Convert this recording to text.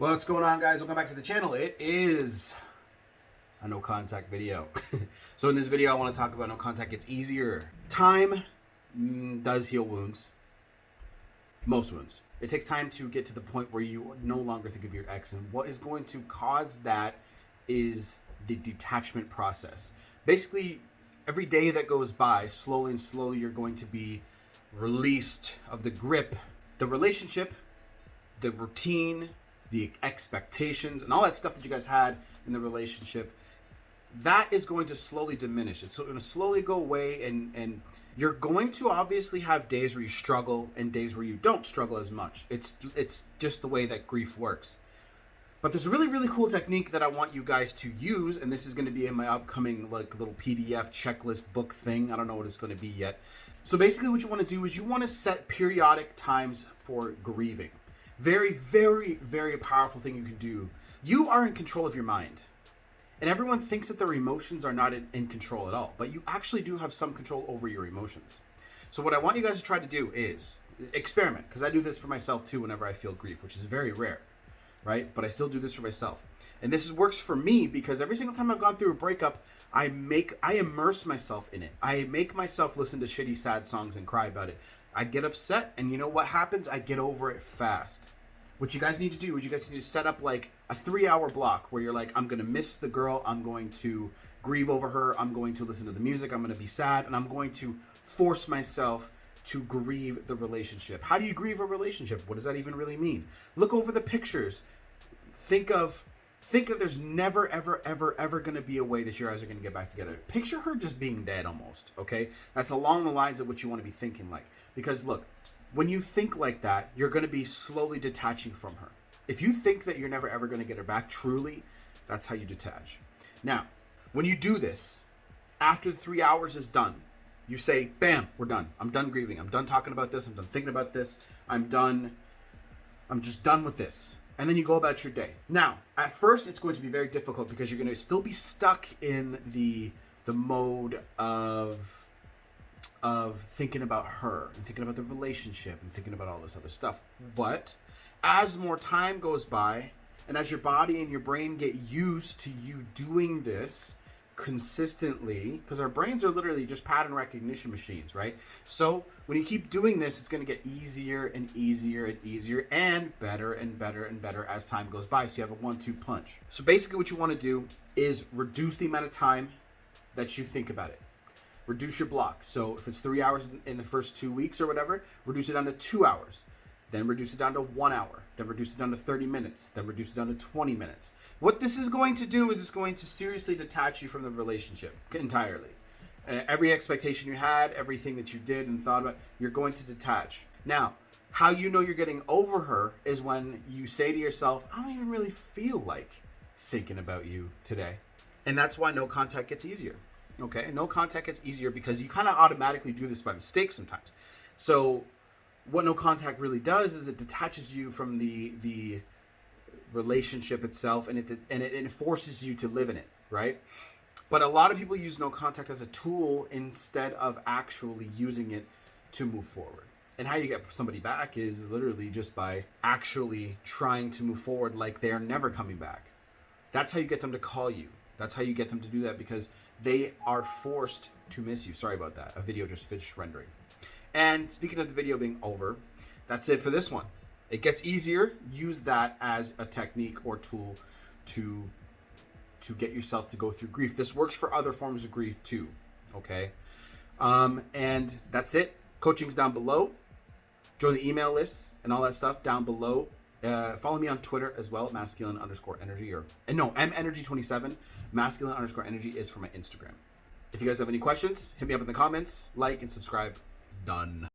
Well, what's going on, guys? Welcome back to the channel. It is a no contact video. So in this video, I want to talk about no contact gets easier. Time does heal wounds. Most wounds. It takes time to get to the point where you no longer think of your ex, and what is going to cause that is the detachment process. Basically, every day that goes by, slowly and slowly, you're going to be released of the grip, the relationship, the routine, the expectations, and all that stuff that you guys had in the relationship. That is going to slowly diminish. It's going to slowly go away, and you're going to obviously have days where you struggle and days where you don't struggle as much. It's just the way that grief works. But there's a really, really cool technique that I want you guys to use, and this is going to be in my upcoming like little PDF checklist book thing. I don't know what it's going to be yet. So basically what you want to do is you want to set periodic times for grieving. Very, very, very powerful thing you can do. You are in control of your mind. And everyone thinks that their emotions are not in control at all, but you actually do have some control over your emotions. So what I want you guys to try to do is experiment, because I do this for myself too whenever I feel grief, which is very rare, right? But I still do this for myself. And this works for me because every single time I've gone through a breakup, I immerse myself in it. I make myself listen to shitty, sad songs and cry about it. I get upset, and you know what happens? I get over it fast. What you guys need to do is you guys need to set up like a 3-hour block where you're like, I'm going to miss the girl. I'm going to grieve over her. I'm going to listen to the music. I'm going to be sad, and I'm going to force myself to grieve the relationship. How do you grieve a relationship? What does that even really mean? Look over the pictures. Think that there's never, ever, ever, ever going to be a way that you guys are going to get back together. Picture her just being dead almost, okay? That's along the lines of what you want to be thinking like. Because look, when you think like that, you're going to be slowly detaching from her. If you think that you're never, ever going to get her back, truly, that's how you detach. Now, when you do this, after the 3 hours is done, you say, bam, we're done. I'm done grieving. I'm done talking about this. I'm done thinking about this. I'm just done with this. And then you go about your day. Now, at first, it's going to be very difficult because you're going to still be stuck in the mode of thinking about her and thinking about the relationship and thinking about all this other stuff. But as more time goes by and as your body and your brain get used to you doing this consistently, because our brains are literally just pattern recognition machines, right? So when you keep doing this, it's going to get easier and easier and easier and better and better and better as time goes by. So you have a 1-2 punch. So basically what you want to do is reduce the amount of time that you think about it. Reduce your block. So if it's 3 hours in the first 2 weeks or whatever, reduce it down to 2 hours. Then reduce it down to 1 hour. Then reduce it down to 30 minutes. Then reduce it down to 20 minutes. What this is going to do is it's going to seriously detach you from the relationship entirely. Every expectation you had, everything that you did and thought about, you're going to detach. Now, how you know you're getting over her is when you say to yourself, I don't even really feel like thinking about you today. And that's why no contact gets easier. Okay, no contact gets easier because you kind of automatically do this by mistake sometimes. So what no contact really does is it detaches you from the relationship itself, and it forces you to live in it, right? But a lot of people use no contact as a tool instead of actually using it to move forward. And how you get somebody back is literally just by actually trying to move forward like they are never coming back. That's how you get them to call you. That's how you get them to do that, because they are forced to miss you. Sorry about that. A video just finished rendering. And speaking of the video being over, that's it for this one. It gets easier. Use that as a technique or tool to get yourself to go through grief. This works for other forms of grief too. Okay. And that's it. Coaching's down below. Join the email lists and all that stuff down below. Follow me on Twitter as well, masculine_energy, menergy27. Masculine_energy is for my Instagram. If you guys have any questions, hit me up in the comments, like and subscribe. Done.